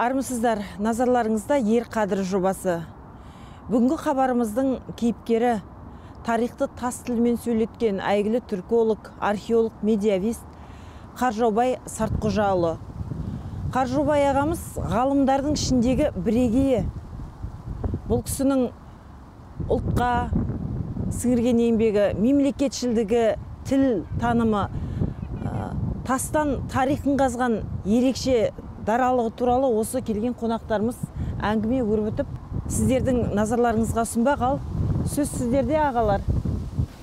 Армысыздар, назарларыңызда Ер қадірі жобасы. Бүгінгі хабарымыздың кейіпкері тарихты тас тілмен сөйлеткен әйгілі түрколог, археолог, медиавист Қаржаубай Сартқожаұлы. Қаржаубай ағамыз ғалымдардың ішіндегі бірегейі. Бұл кісінің ұлтқа сіңірген еңбегі, мемлекетшілдігі, тіл танымы, тастан тарихын қазған ерекше даралығы туралы осы келген қонақтарымыз әңгіме өріп өтіп, сіздердің назарларыңызға ұсынбақ, ал сөз сіздерде, ағалар.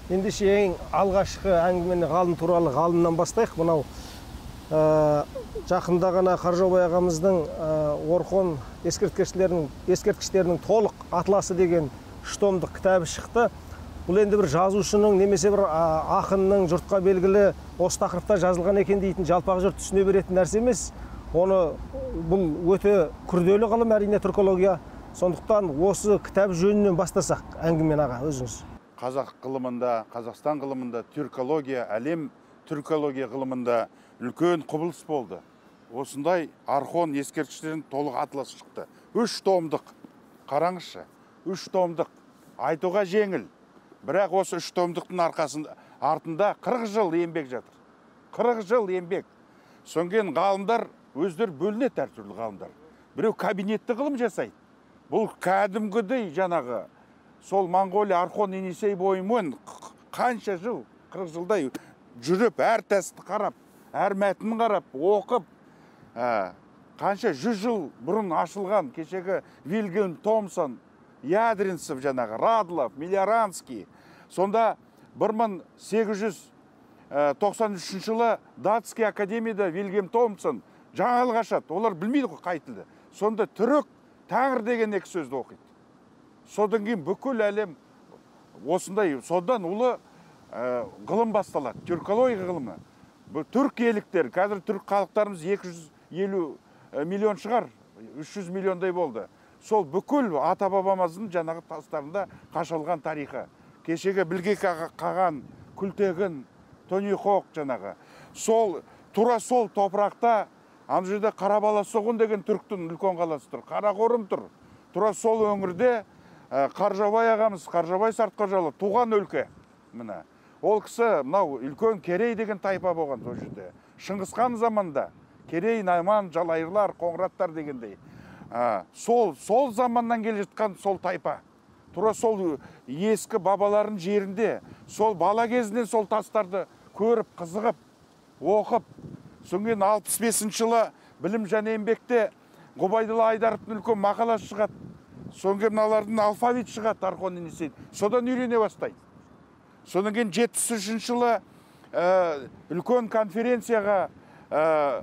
Ендеше ең алғашқы әңгімені ғалым туралы ғалымнан бастайық. Мынау жақында ғана Қаржаубай ағамыздың Орхон ескерткіштерінің толық атласы деген 3 томдық кітабы шықты. Бұл енді бір жазушының немесе бір ақынның жұртқа белгілі осы тақырыпта жазылған екен дейтін жалпақ жұрт түсіне беретін нәрсе емес. Бұл өте күрделі ғылым, әрине түркология. Сондықтан осы кітап жөнінен бастасақ, әңгімен аға, өзіңіз. Қазақ ғылымында, Қазақстан ғылымында түркология, әлем түркология ғылымында үлкен құбылыс болды. Осындай Орхон ескерткіштерінің толық атласы шықты. 3 томдық, қараңызшы, 3 томдық, айтуға жеңіл. Бірақ осы 3 томдықтың артында 40 жыл еңбек жатыр. 40 жыл еңбек. Сонген ғалымдар өздері бөлінеді, әртүрлі ғалымдар. Біреу кабинетті ғылым жасайды. Бұл кәдімгідей жаңағы сол Монғолия Орхон Енисей бойымен қанша жыл, 40 жылдай жүріп, әр тәсті қарап, әр мәтінін қарап, оқып, қанша 100 жыл бұрын ашылған кешегі Вильгельм Томсон, Ядринцев жаңағы, Радлов, Милиоранский. Сонда 1893 жылы Датский академияда Вильгельм Томсон жаңалық ашады. Олар білмейді қай тілді. Сонда түрік тәңір деген 2 сөзді оқиды. Содан кейін бүкіл әлем осындай, содан ұлы ғылым басталады. Түркология ғылымы. Түрк еліктер, қазір түрк халықтарымыз 250 миллион шығар, 300 миллиондай болды. Сол бүкіл ата-бабамыздың жаңағы тастарында қашалған тарихы. Кешегі Білге қаған, Күлтегін, Тонихоқ жаңағы. Тура сол топырақта, ана жерде Қарабаласоғын деген түріктің үлкен қаласы тұр, Қарақорым тұр. Тура сол өңірде Қаржаубай ағамыз, Қаржаубай Сартқожаұлы туған өлке. Мына ол кісі мынау үлкен Керей деген тайпа болған сол жерде. Шыңғысхан заманда Керей, Найман, Жалайырлар, Қоңыраттар дегендей. Сол заманнан келе жатқан сол тайпа. Тура сол ескі бабалардың жерінде, сол бала кезінен сол тастарды көріп, қызығып, оқып, сонген 65 жылы білім және еңбекте Ғұбайдолла Айдаровтың үлкен мақаласы шығады. Сонген мыналардың алфавит шығады, Орхон Енисей. Содан үйрене бастайды. Содан кейін 73 жылы үлкен конференцияға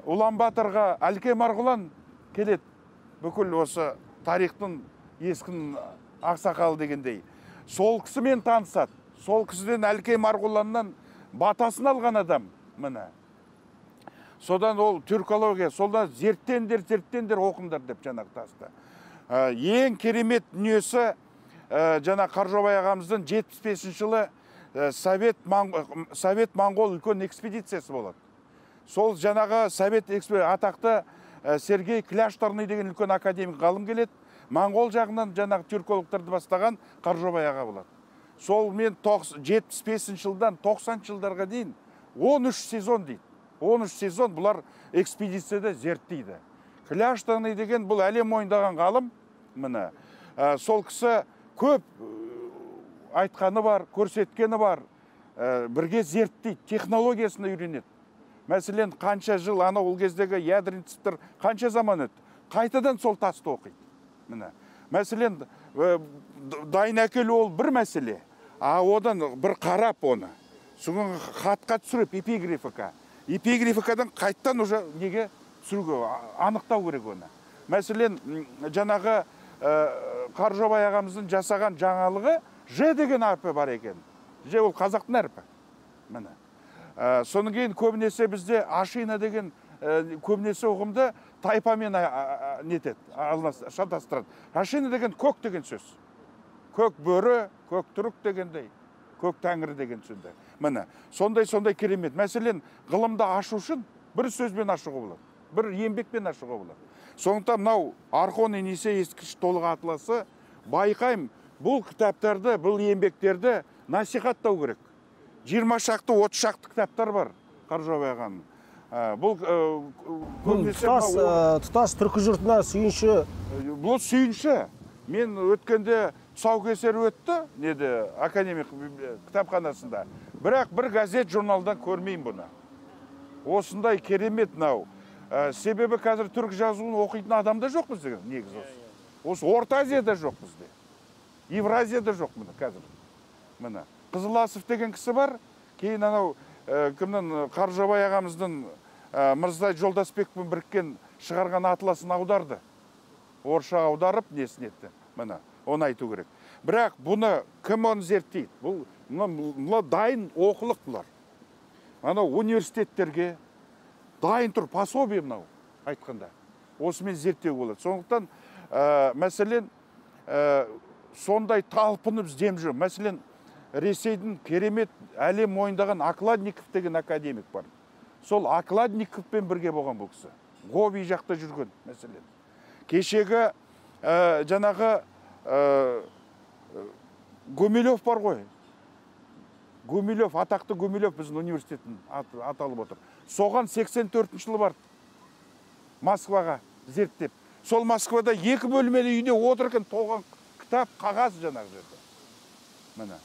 Улан-Баторға Әлкей Марғұлан келеді. Бүкіл осы тарихтың ескінің ақсақалы дегендей. Сол кісімен танысады. Сол кісіден Әлкей Марғұланнан батасын алған адам. Міне. Содан ол түркология, солда зерттендер оқыңдар деп жаңағы тасты. Ең керемет дүниесі жаңа Қаржаубай ағамыздың 75 жылы Совет Моңғол үлкен экспедициясы болады. Сол жаңағы Совет атақты Сергей Кляшторный деген үлкен академик ғалым келеді. Моңғол жағынан жаңағы түркологтарды бастаған Қаржаубай аға болады. Сол мен 75 жылдан 90 жылдарға дейін 13 сезон дейді. 13 сезон бұлар экспедицияда зерттейді. Кляшторный деген бұл әлем мойындаған ғалым. Міне. Сол кісі көп айтқаны бар, көрсеткені бар. Бірге зерттейді, технологиясына үйренеді. Мәселен, қанша жыл, ол кездегі ядринцевтер қанша заман өтті. Қайтадан сол тасты оқиды. Міне. Мәселен, дайын әкелу ол бір мәселе, одан бір қарап оны. Соған хатқа түсіріп, эпиграфикадан қайттан уже неге түсіруге, анықтау керек оны. Мәселен, жаңағы Қаржаубай ағамыздың жасаған жаңалығы Ж деген әрпі бар екен. Ж ол қазақтың әрпі. Міне. Соның кейін көбінесе бізде Ашина деген көбінесе ұғымды тайпамен шатастырады. Ашина деген көк деген сөз. Көк бөрі, көк түрік дегендей, көк тәңірі деген сөзді. Міне, сондай керемет. Мәселен, ғылымда ашу үшін бір сөзбен ашуға болады. бір еңбекпен ашуға болады. Сондықтан мынау Орхон Енисей ескерткіш толық атласы байқаймын, бұл кітаптарды, бұл еңбектерді насихаттау керек. 20 шақты, 30 шақты кітаптар бар Қаржаубай ағаның. Бұл тұтас түркі жұртына сүйінші. Бұл сүйінші. Мен өткенде тұсаукесер өтті, неді, академик кітапханасында. Бірақ бір газет журналдан көрмеймін бұны. Осындай керемет мынау. Себебі қазір түрік жазуын оқитын адамда жоқ бізде, негізі осы. Осы Орта Азияда жоқ бізде. Евразияда жоқ міне қазір. Міне Қызыласов деген кісі бар. Кейін анау кімнің Қаржаубай ағамыздың Мырзатай Жолдасбекпен біріккен шығарған атласын аударды. Орысша аударып несін етті. Міне оны айту керек. Бірақ бұны кім оны зерттейді? Бұл дайын оқылық бұлар. Анау университеттерге дайын тұр, пособие мынау айтқанда. Осымен зерттеу болады. Сондықтан мәселен сондай талпынып іздеп жүр. Мәселен Ресейдің керемет әлем мойындаған Окладников деген академик бар. Сол Окладниковпен бірге болған бұл кісі. Гоби жақта жүрген мәселен. Кешегі жаңағы Гумилев бар ғой. Гумилев, атақты Гумилев біздің университетін аталып отыр. Соған 84 жылы бар Москваға зерттеп. Сол Москвада 2 бөлмелі үйде отырған толған кітап, қағаз жаңағы жерде. Міне.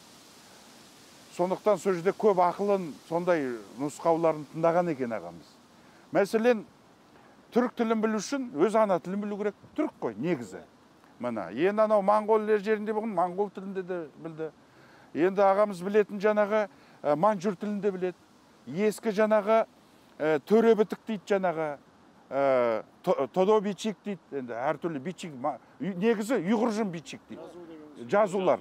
Сондықтан сол жерде көп ақылын, сондай нұсқауларын тыңдаған екен ағамыз. Мәселен, түрік тілін білу үшін өз ана тілін білу керек. Түрік қой, негізі. Міне. Енді анау Моңғол жерінде болған, Моңғол тілінде де білді. Енді ағамыз білетін жаңағы манжур тілінде біледі. Ескі жаңағы төре бітік дейді жаңағы, тодо бичик дейді. Енді әртүрлі бичик, негізі ұйғыржын бичик дейді. Жазулар,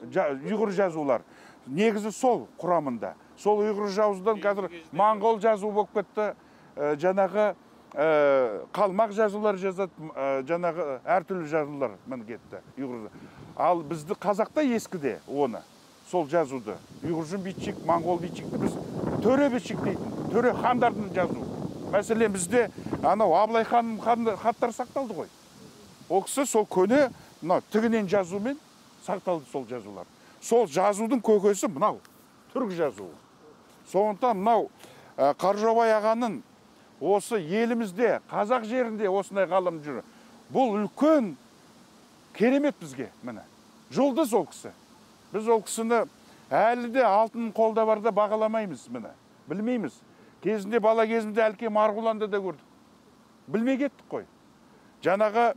ұйғыр жазулар. Негізі сол құрамында. Сол ұйғыр жазудан қазір Моңғол жазу болып кетті. Жаңағы қалмақ жазулар жазады, жаңағы әртүрлі жазулар мін кетті. Ал бізді қазақта ескіде оны. Сол жазуды. Ұйғыржын бичик, Моңғол бичикті біз төре бичик дейтін. Төре хандардың жазу. Мәселен бізде анау Абылай ханның хаттар сақталды ғой. Ол кісі сол көне тігінен жазумен сақталды сол жазулар. Сол жазудың көкесі мынау. Түрік жазуы. Сондықтан мынау Қаржаубай ағаның осы елімізде, қазақ жерінде осындай ғалым жүр. Бұл үлкен керемет бізге. Міне. Жұлдыз ол кісі. Біз ол кісіні әлі де алтын қолда барда бағаламаймыз, міне. Білмейміз. Кезінде бала кезімде Әлке Марғұланды да көрдік. Білмей кеттік қой. Жаңағы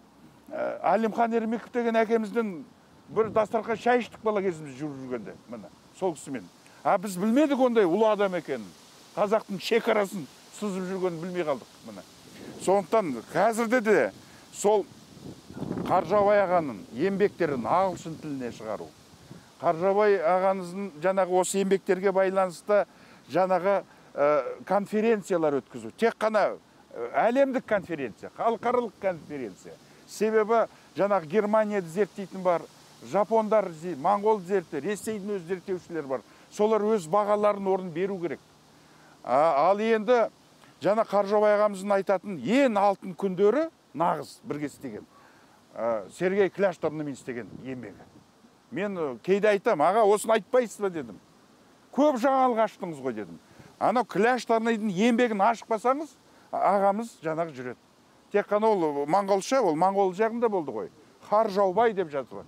Әлімхан Ермеков деген әкеміздің бір дастархан шай іштік бала кезімізде жүргенде, міне. Сол кісімен. Біз білмедік ондай ұлы адам екенін. Қазақтың шекарасын сызып жүргенін білмей қалдық, міне. Сондықтан қазірде де сол Қаржаубай ағаның еңбектерін ағылшын тіліне шығару. Қаржаубай ағаңыздың жаңағы осы еңбектерге байланысты жаңағы конференциялар өткізу. Тек қана әлемдік конференция, халықаралық конференция. Себебі жаңағы Германияда зерттейтін бар, Жапондар, Моңғол зерттейтін, Ресейдің өз зерттеушілер бар. Солар өз бағаларын орын беру керек. Ал енді жаңа Қаржаубай ағамыздың айтатын ең алтын күндері нағыз бірге істеген. Сергей Кляштормен істеген еңбегі. Мен кейде айтам, аға, осыны айтпайсыз ба дедім. Көп жаңалық аштыңыз ғой дедім. Анау Кляшторныйдың еңбегін ашықпасаңыз, ағамыз жаңағы жүреді. Тек қана ол моңғолша, ол моңғол жағында болды ғой. Қаржаубай деп жазылған.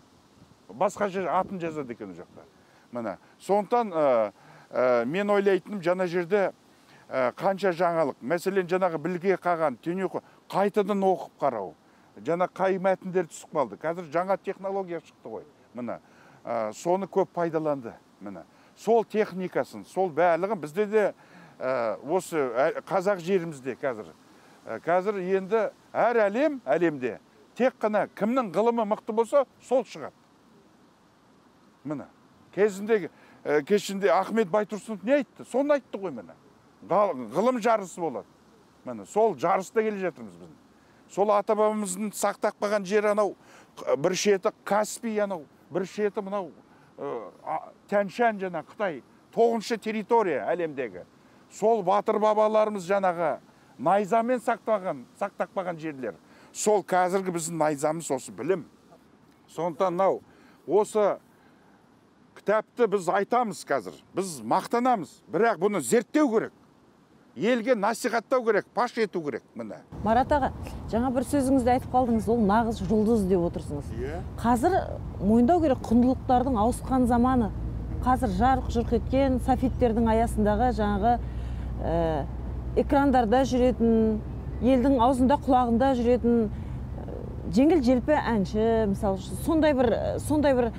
Басқа атын жазады екен ол жақта. Міне. Сондықтан мен ойлайтыным жаңа жерде қанша жаңалық. Мәселен, жаңағы білге қаған, түйнеқы қайтадан оқып қарау. Жаңа қай мәтіндер түсіп қалды. Қазір жаңа технология шықты ғой. Міне. Соны көп пайдаланды. Міне. Сол техникасын, сол бәлігін бізде де осы қазақ жерімізде қазір енді әр әлемде тек қана кімнің ғылымы мықты болса, сол шығады. Міне. Кешінде Ахмет Байтұрсынов не айтты? Соны айтты ғой міне. Ғылым жарысы болады. Міне, сол жарыста келе жатырмыз біз. Сол ата-бабамыздың сақтап қалған жер анау, бір шеті Каспий анау, бір шеті мынау Тянь-Шань жаңа Қытай, 9-шы территория әлемдегі. Сол батыр бабаларымыз жаңағы найзамен сақтап қалған жерлер. сол қазіргі біздің найзамыз осы білім. Сондықтан мынау осы кітапты біз айтамыз қазір, біз мақтанамыз, бірақ бұны зерттеу керек, елге насихаттау керек, паш ету керек. Міне Марат аға, жаңа бір сөзіңізді айтып қалдыңыз, ол нағыз жұлдыз деп отырсыңыз. Қазір мойындау керек, құндылықтардың ауысқан заманы. Қазір жарық жұрқ еткен софиттердің аясындағы жаңағы экрандарда жүретін, елдің аузында құлағында жүретін жеңіл желпі әнші, мысалы, сондай бір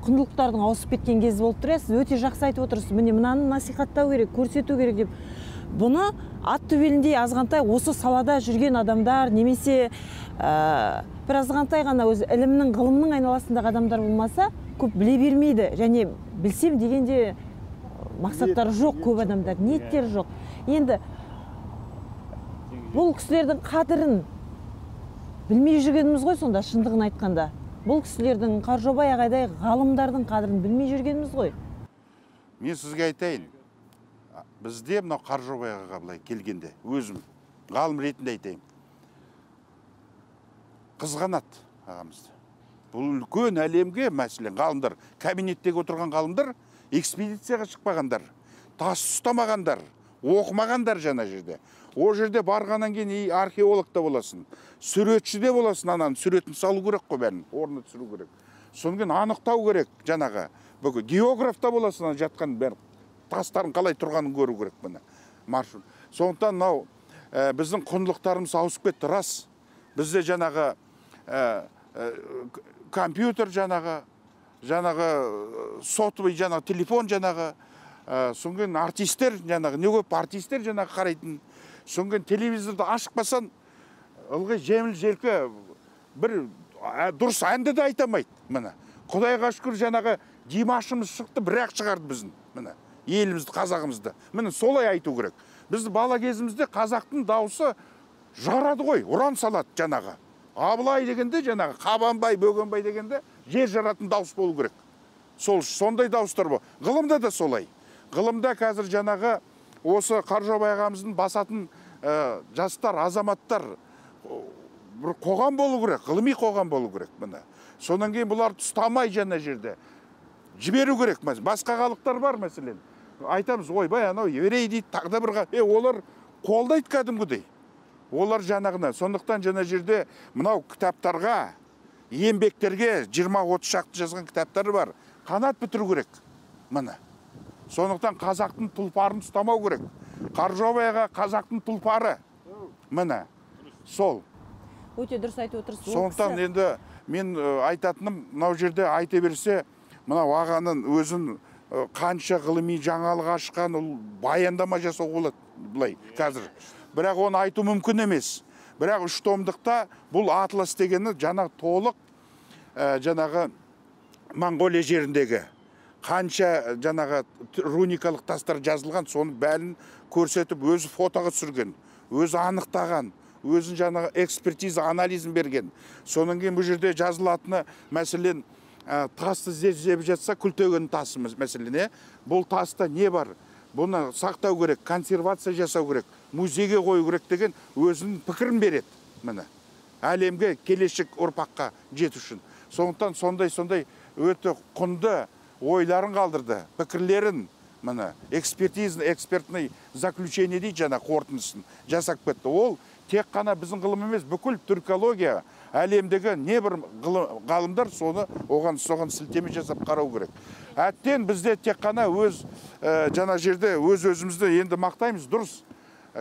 құндылықтардың ауысып кеткен кезі болып тұр. Сіз өте жақсы айтып отырсыз. Міне мынаны насихаттау керек, көрсету керек деп. Бұны ат төбеліндей азғантай осы салада жүрген адамдар, немесе бір азғантай ғана өзі ілімнің, ғылымның айналасындағы адамдар болмаса, көп біле бермейді. Және білсем дегенде мақсаттары жоқ, көп адамдар, ниеттері жоқ. Енді бұл кісілердің қадірін білмей жүргеніміз ғой, сонда шындығын айтқанда. Бұл кісілердің, Қаржаубай ағайдай ғалымдардың қадірін білмей жүргеніміз ғой. Мен сізге айтайын, бізде мынау Қаржаубай ағаға былай келгенде, өзім ғалым ретінде айтайын, қызғанады ағамызды. Бұл үлкен әлемге, мәселен, ғалымдар, кабинеттегі отырған ғалымдар, экспедицияға шықпағандар, тас ұстамағандар, оқымағандар жаңа жерде. О жерде барғаннан кейін археолог та боласың, суретші де боласың, ананы суретін салу керек қой, бәрін орнына түсіру керек. Сонымен анықтау керек жаңағы. Бүгін географ та боласың, жатқан бәрі тастарын қалай тұрғанын көру керек міне. Маршрут. Сондықтан мынау біздің құндылықтарымыз ауысып кетті, рас. Бізде жаңағы компьютер жаңағы сотовый жаңағы телефон жаңағы, сонымен артистер жаңағы, не көп артистер жаңағы қарайтын. Сонымен телевизорды ашықпасан, ылғи жеңіл желкі бір дұрыс әнді де айтамайды. Міне Құдайға шүкір жаңағы Димашымыз шықты, бірақ шығарды біздің міне елімізді, қазағымызды. Міне солай айту керек. Біз бала кезімізде қазақтың дауысы жарады ғой, ұран салады жаңағы. Абылай дегенде жаңағы Қабанбай, Бөгенбай дегенде жер жаратын дауыс болу керек. Сондай дауыстар бұл. Ғылымда да солай. Ғылымда қазір жаңағы осы Қаржаубай ағамыздың басатын жастар, азаматтар бір қоғам болу керек, ғылыми қоғам болу керек міне. Сонан кейін бұларды ұстамай жаңа жерде жіберу керек. Басқа халықтар бар мәселен. Айтамыз, ойбай, анау еврей дейді, тағда бір олар қолдайды кәдімгідей. Олар жаңағына. Сондықтан жаңа жерде мынау кітаптарға, еңбектерге 20-30 шақты жазған кітаптары бар. Қанат бітіру керек міне. Сондықтан қазақтың тұлпарын ұстамау керек. Қаржаубайға қазақтың тұлпары міне сол. Өте дұрыс айтып отырсыз. Сондықтан енді мен айтатыным, мынау жерде айта берсе, мынау ағаның өзін қанша ғылыми жаңалық ашқан, ол баяндама жасау болады былай қазір. Бірақ оны айту мүмкін емес. Бірақ 3 томдықта бұл атлас дегені жаңағы толық жаңағы Монғолия жеріндегі қанша жаңағы руникалық тастар жазылған, соны бәрін көрсетіп, өзі фотоға түсірген, өзі анықтаған, өзін жаңағы экспертиза, анализін берген. Сонан кейін бұл жерде жазылатыны, мәселен, тасты іздеп жатса, күлтеген тасы мәселен, бұл таста не бар? Бұны сақтау керек, консервация жасау керек, музейге қою керек деген өзінің пікірін береді. Міне, әлемге келешек ұрпаққа жету үшін. Сондықтан сондай өте құнды ойларын қалдырды, пікірлерін, міне, экспертный заключение дейді жаңа қорытындысын жасап кетті. Ол тек қана біздің ғылым емес, бүкіл түркология, әлемдегі не бір ғалымдар оған сілтеме жасап қарау керек. Әттен бізде тек қана өз жаңа жерде өз-өзімізді енді мақтаймыз, дұрыс.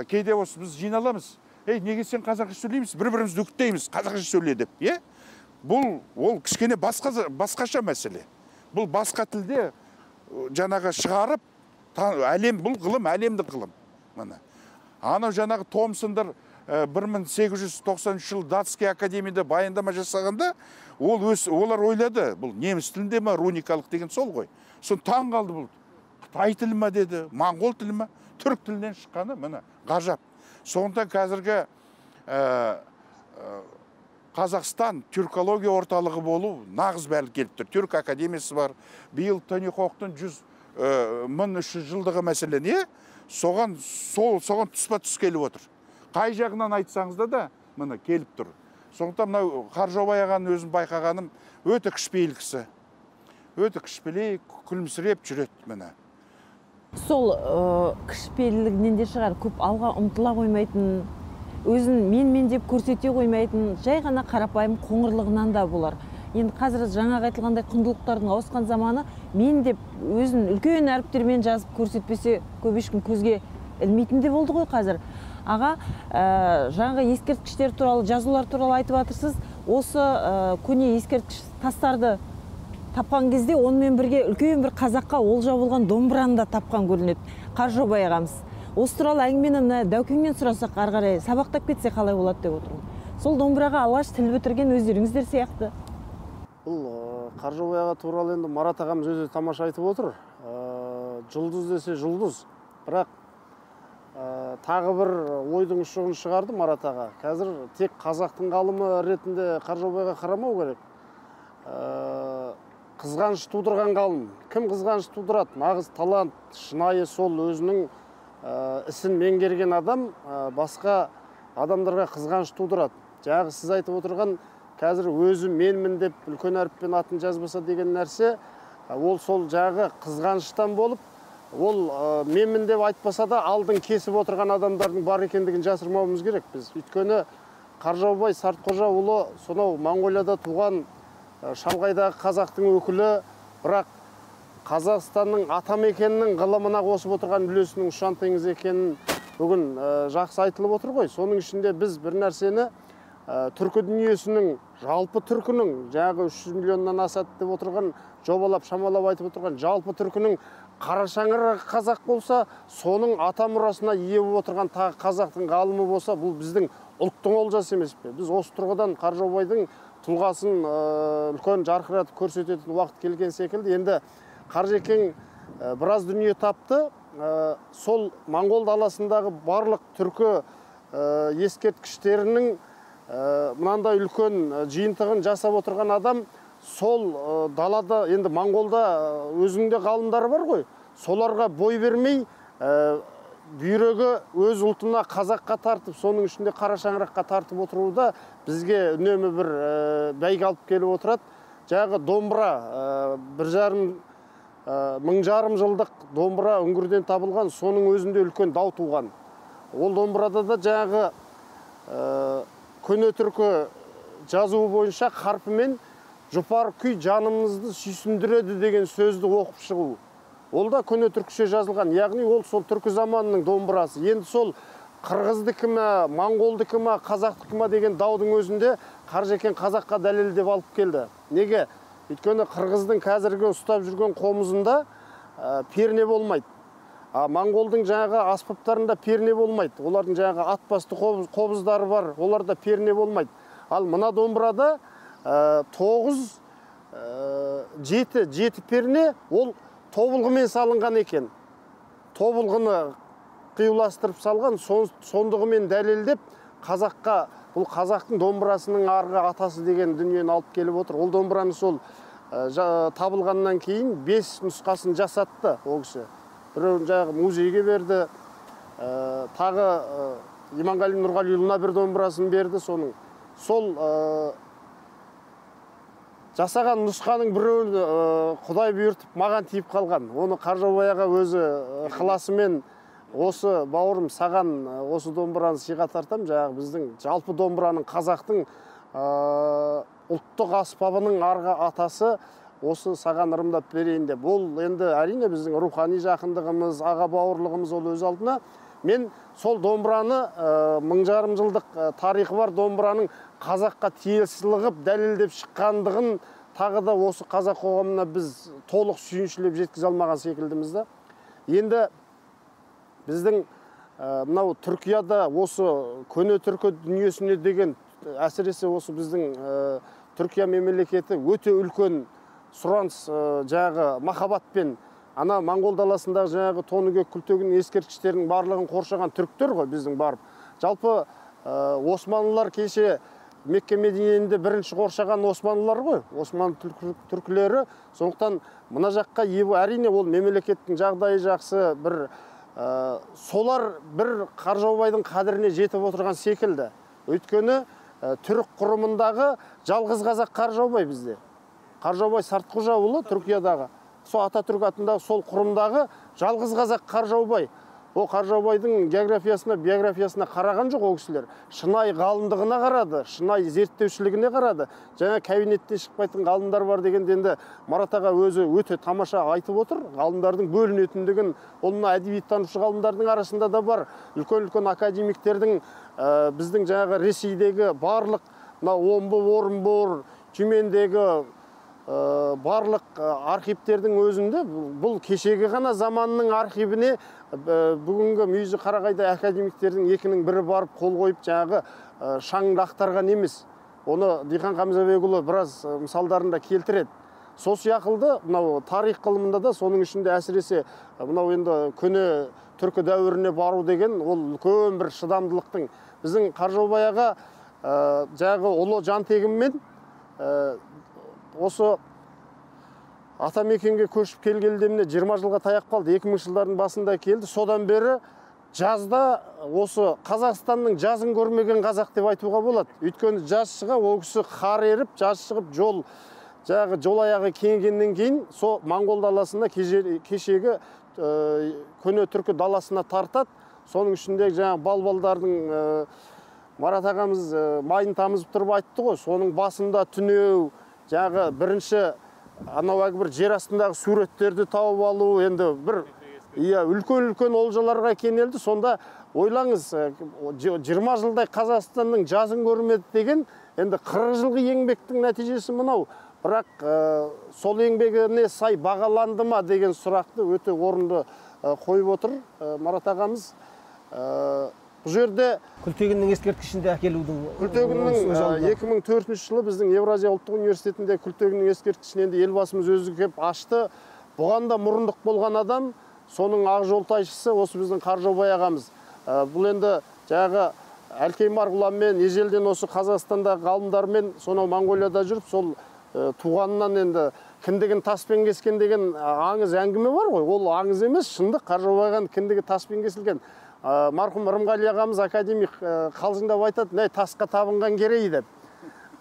Кейде осы біз жиналамыз. Неге сен қазақша сөйлейміз? Бір-бірімізді үгіттейміз, қазақша сөйле деп. Бұл ол кішкене басқаша мәселе. Бұл басқа тілде жаңағы шығарып, бұл ғылым, әлемдік ғылым. Анау жаңағы Томсондар 1893 жыл Датский академияда баяндама жасағанда, олар ойлады, бұл неміс тілінде ма, руникалық деген сол ғой. Сон таң қалды бұл. Қытай тілі ма деді, моңғол тілі ма, түрік тілінен шыққаны, міне, ғажап. Сондықтан қазіргі Қазақстан түркология орталығы болу нағыз бәрі келіп тұр. Түрк академиясы бар. Биыл Тони Хоқтың 1300 жылдығы мәселен, соған тұспа тұс келіп отыр. Қай жағынан айтсаңызда да, міне, келіп тұр. Сондықтан мынау Қаржаубай ағаның өзім байқағаным өте кішіпейіл кісі. Өте кішіпейіл, күлімсіреп жүреді міне. Сол кішіпейілдігінен де шығар, көп алға ұмтыла қоймайтын, өзін мен деп көрсете қоймайтын, жай ғана қарапайым қоңырлығынан да болар. Енді қазір жаңағы айтылғандай құндылықтардың ауысқан заманы, мен деп өзін үлкен әріптермен жазып көрсетпесе көп ешкім көзге ілмейтін де болды ғой қазір. Аға, жаңағы ескерткіштер туралы, жазулар туралы айтып жатырсыз. Осы көне ескерткіш тастарды тапқан кезде онымен бірге үлкен бір қазаққа олжа болған домбыраны да тапқан көрінеді. Қаржаубай ағамыз. Осы туралы әңгімені Дәукеңнен сұрасақ, ары қарай сабақтап кетсе қалай болады деп отырмын. Сол домбыраға алғаш тіл бітірген өздеріңіздер сияқты. Бұл Қаржаубай аға туралы енді Марат ағамыз өзі тамаша айтып отыр. Жұлдыз десе жұлдыз. Бірақ тағы бір ойдың ұшығын шығарды Марат аға. Қазір тек қазақтың ғалымы ретінде Қаржаубайға қарамау керек. Қызғаныш тудырған ғалым. Кім қызғаныш тудырады? Нағыз талант, шынайы сол өзінің ісін меңгерген адам басқа адамдарға қызғаныш тудырады. Жаңағы сіз айтып отырған қазір өзі менмін деп үлкен әріппен атын жазбаса деген нәрсе, ол сол жағы қызғаныштан болып, ол менмін деп айтпаса да алдын кесіп отырған адамдардың бар екендігін жасырмауымыз керек біз. Өйткені Қаржаубай Сартқожаұлы сонау Моңғолияда туған шалғайдағы қазақтың өкілі, бірақ Қазақстанның атамекенінің ғылымына қосып отырған үлесінің ұшан теңіз екенін бүгін жақсы айтылып отыр ғой. Соның ішінде біз бір нәрсені түркі дүниесінің, жалпы түркінің, жаңағы 300 миллионнан асады деп отырған, жобалап, шамалап айтып отырған жалпы түркінің Қарашаңырағы қазақ болса, соның ата мұрасына ие болып отырған тағы қазақтың ғалымы болса, бұл біздің ұлттың олжасы емес пе? Біз осы тұрғыдан Қаржаубайдың тұлғасын үлкен жарқыратып көрсететін уақыт келген секілді. Енді Қаржекең біраз дүние тапты. Сол Моңғол даласындағы барлық түркі ескерткіштерінің мынандай үлкен жиынтығын жасап отырған адам, сол далада, енді Моңғолда өзінде ғалымдары бар ғой, соларға бой бермей, бүйрегі өз ұлтына қазаққа тартып, соның ішінде Қарашаңыраққа тартып отыруы да бізге үнемі бір бәйге алып келіп отырады. Жаңағы домбыра, 1,5 жылдық домбыра үңгірден табылған, соның өзінде үлкен дау туған. Ол домбырада да жаңағы көне түркі жазуы бойынша қарпымен жұпар күй жанымызды сүйсіндіреді деген сөзді оқып шығу. Ол да көне түркіше жазылған, яғни ол сол түркі заманының домбырасы. Енді сол қырғыздікі ме, моңғолдікі ме, қазақтікі ме деген даудың өзінде Қаржекең қазаққа дәлелдеп алып келді. Неге? Өйткені қырғыздың қазіргі ұстап жүрген қомызында перне болмайды. Моңғолдың жаңағы аспаптарында перне болмайды. Олардың жаңағы атбасты қобыздары бар, оларда перне болмайды. Ал мына домбырада 7 перне, ол тобылғымен салынған екен. Тобылғыны қиюластырып салған, сондығымен дәлелдеп қазаққа, бұл қазақтың домбырасының арғы атасы деген дүниені алып келіп отыр. Ол домбыраны сол табылғаннан кейін 5 нұсқасын жасатты ол кісі. Біреуін жаңағы музейге берді, тағы Иманғали Нұрғалиұлына бір домбырасын берді. Соның сол жасаған нұсқаның біреуін Құдай бұйыртып маған тиіп қалған. Оны Қаржаубай аға өзі ықыласымен, осы бауырым саған осы домбыраны сыйға тартам, жаңағы біздің жалпы домбыраның қазақтың ұлттық аспабының арғы атасы, осы саған ырымдап берейін деп. Ол енді әрине біздің рухани жақындығымыз, аға бауырлығымыз ол өз алдына. Мен сол домбыраны 1,5 жылдық тарихы бар домбыраның қазаққа тиесілігіп дәлелдеп шыққандығын тағы да осы қазақ қоғамына біз толық сүйіншілеп жеткізе алмаған секілдіміз да. Енді біздің мынау Түркияда осы көне түркі дүниесіне деген, әсіресе осы біздің Түркия мемлекеті өте үлкен сұраныс, жаңағы махаббатпен, ана Моңғол даласындағы жаңағы Тоныкөк, Күлтегін ескерткіштерінің барлығын қоршаған түріктер ғой біздің барып. Жалпы Османлылар кеше Мекке Мединеде бірінші қоршаған Османлылар ғой, Осман түркілері. Сондықтан мына жаққа әрине ол мемлекеттің жағдайы жақсы, бір солар бір Қаржаубайдың қадіріне жетіп отырған секілді. Өйткені түрік құрымындағы жалғыз қазақ Қаржаубай бізде. Қаржаубай Сартқожаұлы Түркиядағы, сол Ататүрік атындағы сол құрымдағы жалғыз қазақ Қаржаубай. Ол Қаржаубайдың географиясына, биографиясына қараған жоқ ол кісілер. Шынайы ғалымдығына қарады, шынайы зерттеушілігіне қарады. Жаңа кабинеттен шықпайтын ғалымдар бар дегенде енді Марат аға өзі өте тамаша айтып отыр. Ғалымдардың бөлінетіндігін, олына әдебиеттанушы ғалымдардың арасында да бар. Үлкен-үлкен академиктердің біздің жаңағы Ресейдегі барлық Омбы, Орынбор, Тюмендегі барлық архивтердің өзінде бұл кешегі ғана заманның архивіне бүгінгі Мүйізі Қарағайда академиктердің екінің бірі барып қол қойып жаңағы шаңды ақтарған емес. Оны Дихан Қамзабекұлы біраз мысалдарында келтіреді. Сол сияқылды мынау тарих ғылымында да соның ішінде әсіресе мынау енді көне түркі дәуіріне бару деген ол үлкен бір шыдамдылықтың. Біздің Қаржаубай аға жаңағы ұлы жантегіммен осы атамекенге көшіп келгелі міне 20 жылға таяп қалды. 2000 жылдардың басында келді. Содан бері жазда осы Қазақстанның жазын көрмеген қазақ деп айтуға болады. Өйткені жаз шыға ол кісі қар еріп, жаз шығып жол аяғы кеңгеннен кейін сол Моңғол даласында кешегі көне түркі даласына тартады. Соның ішінде жаңағы балбалдардың Марат ағамыз майын тамызып тұрып айтты ғой. Соның басында түнеу, жаңағы бірінші анау бір жер астындағы суреттерді тауып алу, енді бір үлкен олжаларға кенелді. Сонда ойлаңыз, 20 жылдай Қазақстанның жазын көрмеді деген, енді 40 жылғы еңбектің нәтижесі мынау. Бірақ сол еңбегіне сай бағаланды ма деген сұрақты өте орынды қойып отыр Марат ағамыз. Бұл жерде Күлтегіннің ескерткішінде әкелудің Күлтегіннің 2004 жылы біздің Евразия ұлттық университетінде Күлтегіннің ескерткішін енді елбасымыз өзі кеп ашты. Бұған да мұрындық болған адам, соның ақ жолтайшысы осы біздің Қаржаубай ағамыз. Бұл енді жаңағы Әлкей Марғұланмен ежелден осы Қазақстандағы ғалымдармен сонау Моңғолияда жүріп, сол туғанынан енді кіндігін таспен кескен деген аңыз әңгіме бар ғой. Ол аңыз емес, шындық. Қаржаубай ағаның кіндігі таспен кесілген. Марқұм Рымғали ағамыз академик қалжыңдап айтады, «Нәй тасқа табынған керей» деп.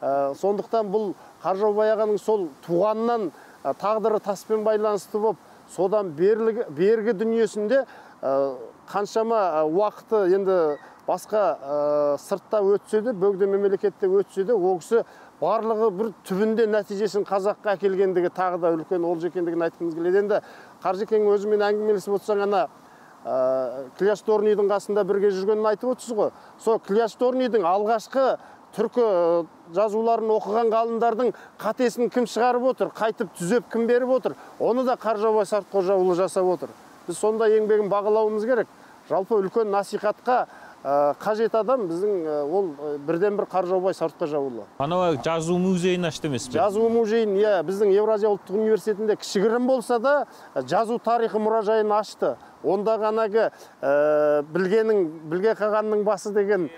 Сондықтан бұл Қаржаубай ағаның сол туғаннан тағдыры таспен байланысты болып, содан бергі дүниесінде қаншама уақыты енді басқа сыртта өтсе де, бөгде мемлекетте өтсе де, ол кісі барлығы бір түбінде нәтижесін қазаққа әкелгендігі тағы да үлкен олжа екендігін айтқымыз келеді. Енді Қаржекең өзімен әңгімелесіп отырсаң, ана Кляшторнийдің қасында бірге жүргенін айтып отырсыз ғой. Сол Кляшторнийдің алғашқы түркі жазуларын оқыған ғалымдардың қатесін кім шығарып отыр, қайтып түзеп кім беріп отыр, оны да Қаржаубай Сартқожаұлы жасап отыр. Біз сонда еңбегін бағалауымыз керек. Жалпы үлкен насихатқа қажет адам біздің ол бірден бір Қаржаубай Сартқожаұлы. Анау жазу музейін ашты емес пе? Жазу музейін, біздің Евразия ұлттық университетінде кішігірім болса да жазу тарихы мұражайын ашты. Онда ғанағы білге қағанның басы деген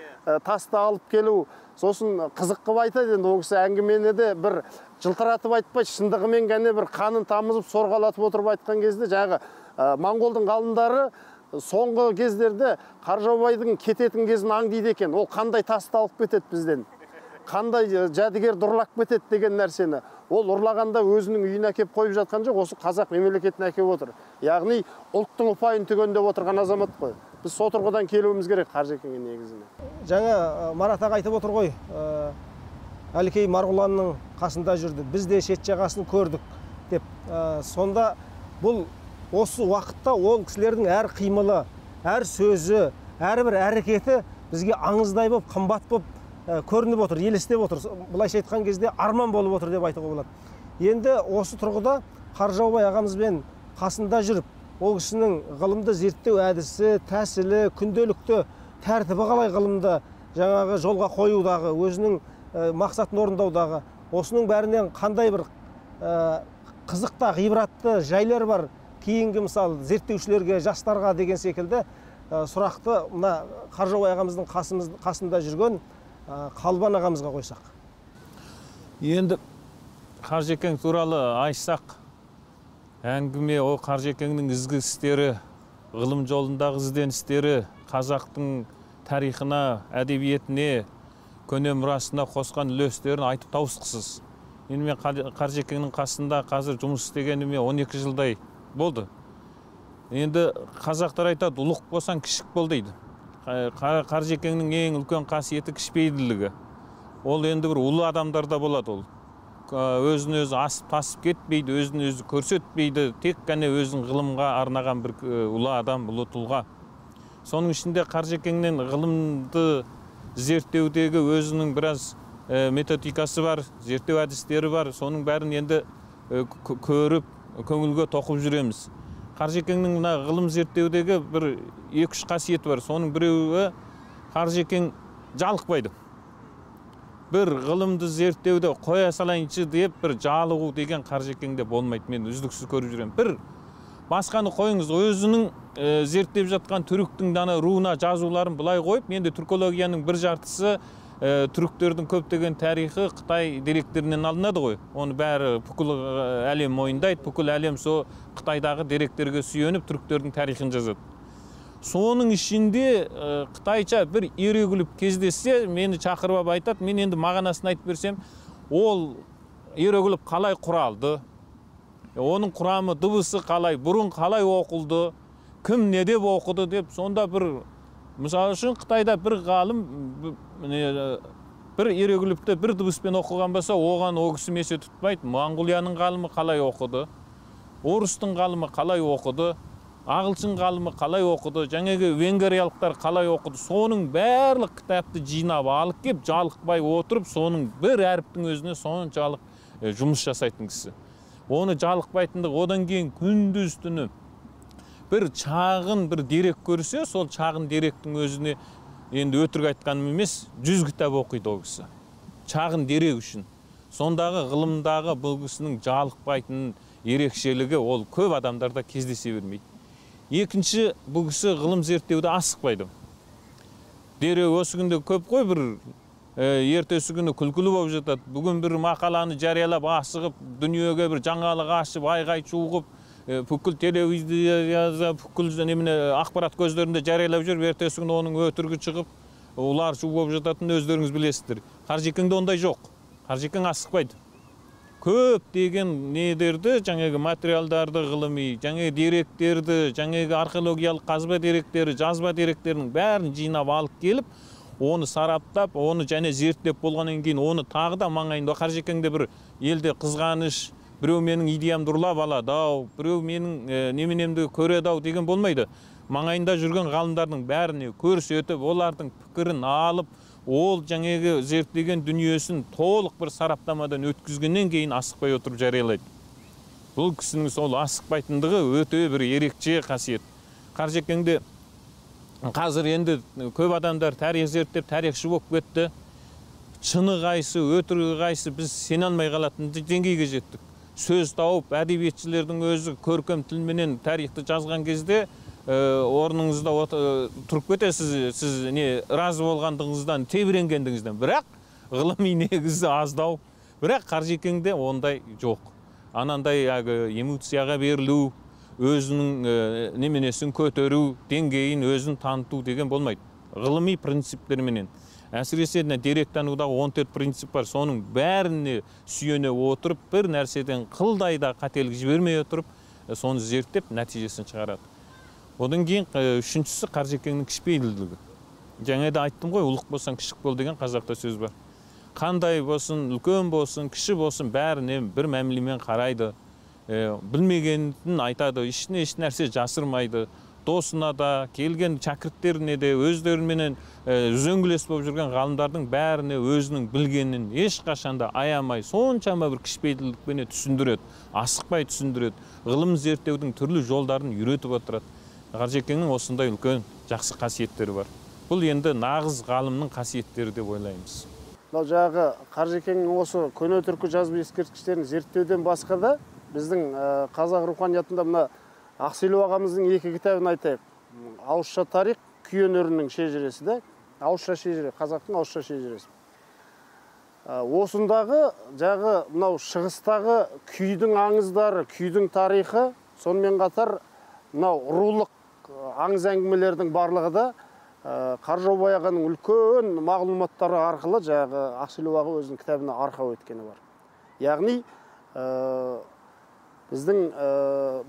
тасты алып келу, сосын қызық қып айтады. Енді ол кісі әңгімені де бір жылтыратып айтпай, шындығымен ғана бір қанын тамызып, сорғалатып отырып айтқан кезде жаңағы Моңғолдың ғалымдары соңғы кездерде Қаржаубайдың кететін кезін аңдиды екен. Ол қандай тасты алып кетеді бізден, қандай жәдігер ұрлап кетеді деген нәрсені. Ол ұрлағанда өзінің үйіне әкеп қойып жатқан жоқ, осы қазақ мемлекетіне әкеп отыр. Яғни ұлттың ұпайын түгендеп отырған азамат қой. Біз сол тұрғыдан келуіміз керек Қаржекеңге негізіне. Жаңа Марат аға айтып отыр ғой, Әлкей Марғұланның қасында жүрді, біз де шет жағасын көрдік деп. Сонда бұл осы уақытта ол кісілердің әр қимылы, әр сөзі, әрбір әрекеті бізге аңыздай болып, қымбат болып көрініп отыр, елестеп отыр. Бұлайша айтқан кезде арман болып отыр деп айтуға болады. Енді осы тұрғыда Қаржаубай ағамызбен қасында жүріп, ол кісінің ғылымды зерттеу әдісі, тәсілі, күнделікті тәртібі қалай ғылымды жаңағы жолға қоюдағы, өзінің мақсатын орындаудағы, осының бәрінен қандай бір қызықта, ғибратты жайлар бар, кейінгі мысалы зерттеушілерге, жастарға деген секілді сұрақты мына Қаржаубай ағамыздың қасында жүрген Қалбан ағамызға қойсақ. Енді Қаржекең туралы айтсақ, әңгіме о Қаржекеңнің ізгі істері, ғылым жолындағы ізденістері, қазақтың тарихына, әдебиетіне, көне мұрасында қосқан үлестерін айтып тауысқысыз. Енді мен Қаржекеңнің қасында қазір жұмыс істегеніме 12 жылдай болды. Енді қазақтар айтады, ұлық болсаң кішік бол дейді. Қаржекеңнің ең үлкен қасиеті кішіпейілділігі. Ол енді бір ұлы адамдарда болады ол. Өзін өзі асып тасып кетпейді, өзін өзі көрсетпейді, тек қана өзін ғылымға арнаған бір ұлы адам, ұлы тұлға. Соның ішінде Қаржекеңнен ғылымды зерттеудегі өзінің біраз методикасы бар, зерттеу әдістері бар. Соның бәрін енді көріп, көңілге тоқып жүреміз. Қаржекеңнің ғылым зерттеудегі бір 2-3 қасиеті бар. Соның біреуі Қаржекең жалықпайды. Бір ғылымды зерттеуді қоя салайыншы деп бір жалығу деген Қаржекеңде болмайды. Мен үздіксіз көріп жүремін. Бір басқаны қойыңыз, өзінің зерттеп жатқан түріктің дана руына жазуларын былай қойып, менде түркологияның бір жартысы түріктердің көптеген тарихы Қытай деректерінен алынады ғой. Оны бәрі бүкіл әлем мойындайды, бүкіл әлем со Қытайдағы деректерге сүйеніп түріктердің тарихын жазады. Соның ішінде Қытайша бір ерегіліп кездессе, мені шақырып айтады, мен енді мағынасын айтып берсем, ол ерегіліп қалай құралды, оның құрамы, дыбысы қалай, бұрын қалай оқылды, кім не деп оқыды деп, сонда бір, мысалы үшін Қытайда бір ғалым бір ерегіліпті бір дыбыспен оқыған болса, оған о кісі месе тұтпайды. Моңғолияның ғалымы қалай оқыды, орыстың ғалымы қалай оқыды, ағылшын ғалымы қалай оқыды, жаңағы венгриялықтар қалай оқыды, соның барлық кітапты жинап алып кеп, жалықпай отырып, соның бір әріптің өзіне соншалық жұмыс жасайтын кісі. Оны жалықпайтындық, одан кейін күндіз түні бір шағын бір дерек көрсе, сол шағын деректің өзіне енді өтірік айтқаным емес, 100 кітап оқиды ол кісі. Шағын дерек үшін. Сондағы ғылымдағы бұл кісінің жалықпайтын ерекшелігі ол көп адамдарда кездесе бермейді. Екінші, бұл кісі ғылым зерттеуді асықпайды. Дереу осы күнде көп қой, бір ертесі күні күлкілі болып жатады. Бүгін бір мақаланы жариялап асығып, дүниеге бір жаңалық ашып, айғай шуғып, бүкіл телевизия, бүкіл ақпарат көздерінде жариялап жүр, ертесі күні оның өтірігі шығып, олар шу болып жататын өздеріңіз білесіздер. Қаржекеңде ондай жоқ. Қаржекең асықпайды. Көп деген недерді, жаңағы материалдарды ғылыми, жаңағы деректерді, жаңағы археологиялық қазба деректері, жазба деректерінің бәрін жинап алып келіп, оны сараптап, оны және зерттеп болғаннан кейін, оны тағы да маңайында. Қаржекеңде бір елде қызғаныш, біреу менің идеямды ұрлап алады, біреу менің неменемді көреді деген болмайды. Маңайында жүрген ғалымдардың бәріне көрсетіп, олардың пікірін алып, ол жаңағы зерттеген дүниесін толық бір сараптамадан өткізгеннен кейін асықпай отырып жариялайды. Бұл кісінің сол асықпайтындығы өте бір ерекше қасиет. Қаржекеңде қазір енді көп адамдар тарих зерттеп, тарихшы болып кетті. Шыны қайсы, өтірігі қайсы біз сене алмай қалатын деңгейге жеттік. Сөз тауып, әдебиетшілердің өзі көркем тілменен тарихты жазған кезде орныңызда тұрып кетесіз, сіз разы болғандығыңыздан, тебіренгендігіңізден. Бірақ ғылыми негізі аздау. Бірақ Қаржекеңде ондай жоқ. Анандай эмоцияға берілу, өзінің неменесін көтеру, деңгейін өзін таныту деген болмайды. Ғылыми принциптерменен. Әсіресе деректанудағы 14 принцип бар. Соның бәріне сүйене отырып, бір нәрседен қылдайда қателік жібермей отырып, соны зерттеп, нәтижесін шығарады. Одан кейін үшіншісі Қаржекеңнің кішіпейілділігі. Жаңа да айттым ғой, ұлық болсаң кішік бол деген қазақта сөз бар. Қандай болсын, үлкен болсын, кіші болсын, бәріне бір мәмілемен қарайды. Білмегенін айтады, ішіне еш нәрсе жасырмайды. Досына да, келген шәкірттеріне де, өздеріменен үзеңгілес болып жүрген ғалымдардың бәріне өзінің білгенін ешқашанда аямай, соншама бір кішіпейілділікпен түсіндіреді, асықпай түсіндіреді. Ғылым зерттеудің түрлі жолдарын үйретіп отырады. Қаржекеңнің осындай үлкен жақсы қасиеттері бар. Бұл енді нағыз ғалымның қасиеттері деп ойлаймыз. Жаңағы Қаржекеңнің осы көне түркі жазба ескерткіштерін зерттеуден басқа да біздің қазақ руханиятында мына Ақселеу ағамыздың 2 кітабын айтайық. Ауызша тарих, күй өнерінің шежіресі де, ауызша шежіре, қазақтың ауызша шежіресі. Осындағы жағы мынау шығыстағы күйдің аңыздары, күйдің тарихы, сонымен қатар мынау рулық аңыз әңгімелердің барлығы да Қаржаубай ағаның үлкен мағлұматтары арқылы жаңағы Ақселеу аға өзінің кітабына арқау еткені бар. Яғни біздің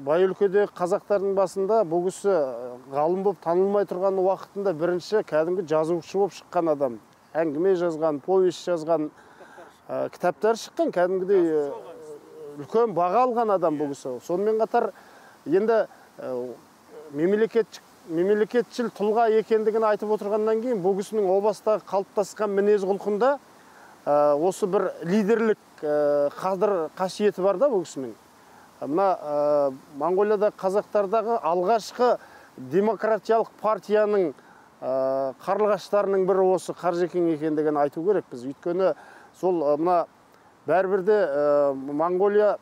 бай өлкеде қазақтардың басында бұл кісі ғалым болып танылмай тұрған уақытында бірінші кәдімгі жазушы болып шыққан адам. Әңгіме жазған, повесть жазған, кітаптар шыққан, кәдімгідей үлкен баға алған адам бұл кісі. Сонымен қатар енді мемлекетшіл тұлға екендігін айтып отырғаннан кейін бұл кісінің о бастағы қалыптасқан мінез құлқында осы бір лидерлік қадір қасиеті бар да бұл кісінің. Мына Моңғолияда қазақтардағы алғашқы демократиялық партияның қарлығаштарының бірі осы Қаржекең екендігін айту керек біз. Өйткені сол мына бәрібірде Моңғолия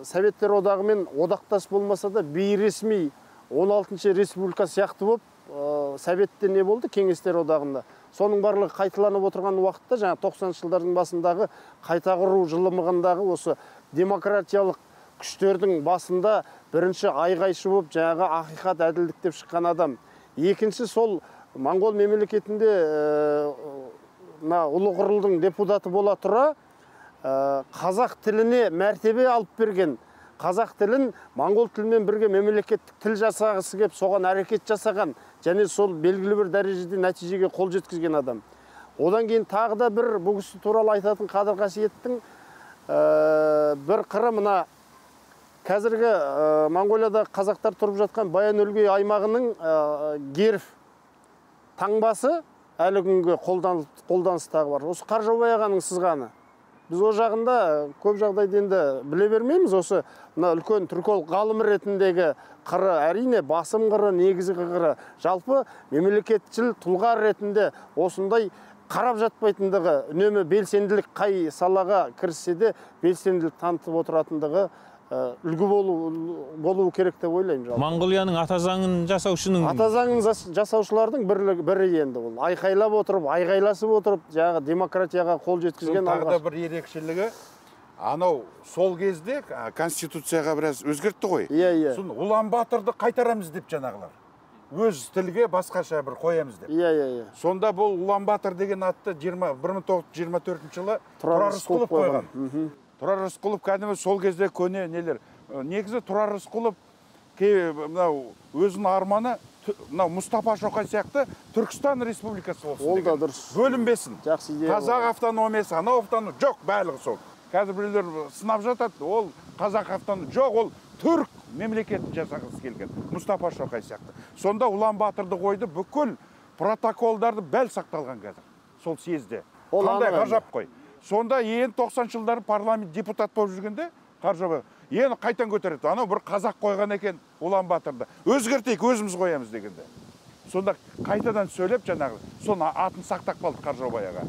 Советтер одағымен одақтас болмаса да бейресми 16-шы республика сияқты болып Советте не болды кеңестер одағында. Соның барлығы қайталанып отырған уақытта жаңа 90-шы жылдардың басындағы қайта құру жылымығындағы осы демократиялық күштердің басында бірінші айғайшы болып жаңағы ақиқат әділдік деп шыққан адам. Екінші сол Моңғол мемлекетінде ұлы құрылдың депутаты бола тұра қазақ тіліне мәртебе алып берген, қазақ тілін моңғол тілімен бірге мемлекеттік тіл жасағысы кеп соған әрекет жасаған және сол белгілі бір дәрежеде нәтижеге қол жеткізген адам. Одан кейін тағы да бір бұл кісі туралы айтатын қадір қасиеттің бір қыры мына қазіргі Моңғолияда қазақтар тұрып жатқан Баян-Өлгей аймағының герб таңбасы әлі күнге қолданыстағы бар. Осы Қаржаубай ағаның сызғаны. Біз о жағында көп жағдайда енді біле бермейміз. Осы үлкен түрколог ғалым ретіндегі қыры әрине басым қыры, негізгі қыры. Жалпы мемлекетшіл тұлға ретінде осындай қарап жатпайтындығы, үнемі белсенділік қай салаға кіріссе де белсенділік танытып отыратындығы үлгі болу керек деп ойлаймын. Моңғолияның ата заңын жасаушының жасаушылардың бірі енді ол. Айқайлап отырып, айғайласып отырып, жаңағы демократияға қол жеткізген алғаш. Тағы да бір ерекшелігі, анау сол кезде конституцияға біраз өзгертті ғой. Иә. Соны Улан Батырды қайтарамыз деп жаңағылар. Өз тілге басқаша бір қоямыз деп. Иә. Сонда бұл Улан Батыр деген атты 1924 жылы Тұрар Рысқұлов қойған. Тұрар Рысқұлов кәдімгі сол кезде көне нелер. Негізі Тұрар Рысқұлов өзінің арманы Мұстафа Шоқай сияқты Түркістан Республикасы болсын деген. Ол да дұрыс. Бөлінбесін. Жақсы идея. Қазақ автономиясы, анау автономия жоқ, барлығы сол. Қазір біреулер сынап жатады, ол қазақ автономия жоқ, ол түрк мемлекетін жасағысы келген. Мұстафа Шоқай сияқты. Сонда Улан Батырды қойды, бүкіл протоколдарды бәл сақталған қазір. Сол съезде. Қандай ғажап қой. Сонда ең 90 жылдары парламент депутат болып жүргенде Қаржаубай ені қайтан көтереді. Анау бір қазақ қойған екен Улан Батырды. Өзгертейік, өзіміз қоямыз дегенде. Сонда қайтадан сөйлеп жаңағы соны атын сақтап қалды Қаржаубай аға.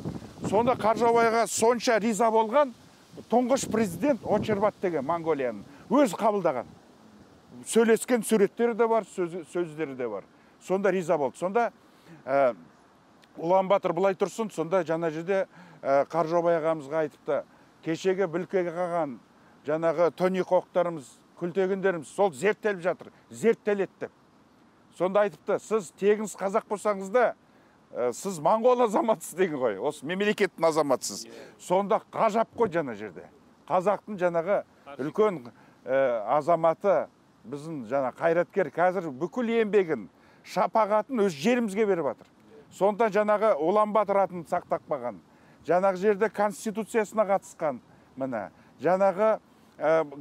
Сонда Қаржаубай аға сонша риза болған тұңғыш президент Очербат деген Моңғолияның өз қабылдаған. Сөйлескен суреттері де бар, сөздері де бар. Сонда риза болды. Сонда Улан Батыр былай тұрсын, сонда жаңа жерде Қаржаубай ағамызға айтыпты, кешегі бүлкеге қалған жаңағы тони қоқтарымыз, күлтегендеріміз сол зерттеліп жатыр, зерттеледі деп. Сонда айтыпты, сіз тегіңіз қазақ болсаңыз да, сіз моңғол азаматсыз деген ғой, осы мемлекеттің азаматсыз. Сонда ғажап қой жаңа жерде. Қазақтың жаңағы үлкен азаматы, біздің жаңа қайраткер қазір бүкіл еңбегін, шапағатын өз жерімізге беріп жатыр. Сонда жаңағы Улан Батыр атын сақтап қалған. Жаңағы жерде конституциясына қатысқан, міне, жаңағы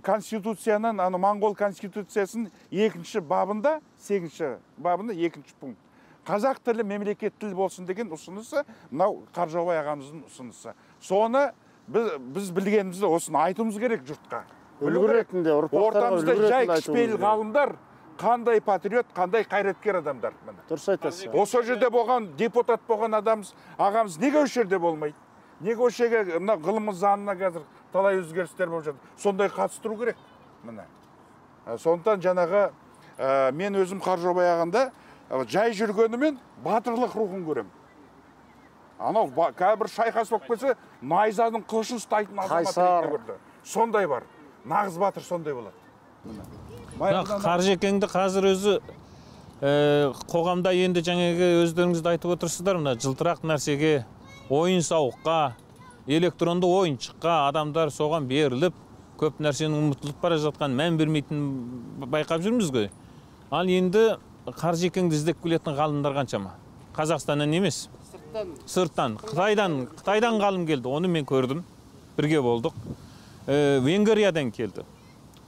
конституцияның, моңғол конституциясының 2-ші бабында, 8-ші бабында 2-ші пункт. Қазақ тілі мемлекет тілі болсын деген ұсынысы, мынау Қаржаубай ағамыздың ұсынысы. Соны біз білгенімізді осыны айтуымыз керек жұртқа. Үлгі ретінде, ортамызда жай кішпейлі ғалымдар, қандай патриот, қандай қайраткер адамдар. Дұрыс айтасыз. Осы жерде болған, депутат болған ағамыз неге осы жерде болмайды? Неге осы жерге ғылымы заңына қазір талай өзгерістер болып жатыр? Сондай қатыстыру керек. Сондықтан жаңағы мен өзім Қаржаубай ағанда жай жүргенімен батырлық рухын көрем. Анау бір шайқас болып келсе, найзаның қылышын ұстайтын азамат көрді. Сондай бар. Нағыз батыр сондай болады. Қаржекеңді қазір өзі қоғамда енді жаңағы өздеріңізді айтып отырсыздар, мына жылтырақ нәрсеге, ойын сауыққа, электронды ойыншыққа адамдар соған беріліп, көп нәрсенің ұмытылып бара жатқан, мән бермейтін байқап жүрміз ғой. Ал енді Қаржекеңді іздеп келетін ғалымдар қаншама? Қазақстаннан емес, сырттан, Қытайдан ғалым келді, оны мен көрдім, бірге болдық. Венгриядан келді,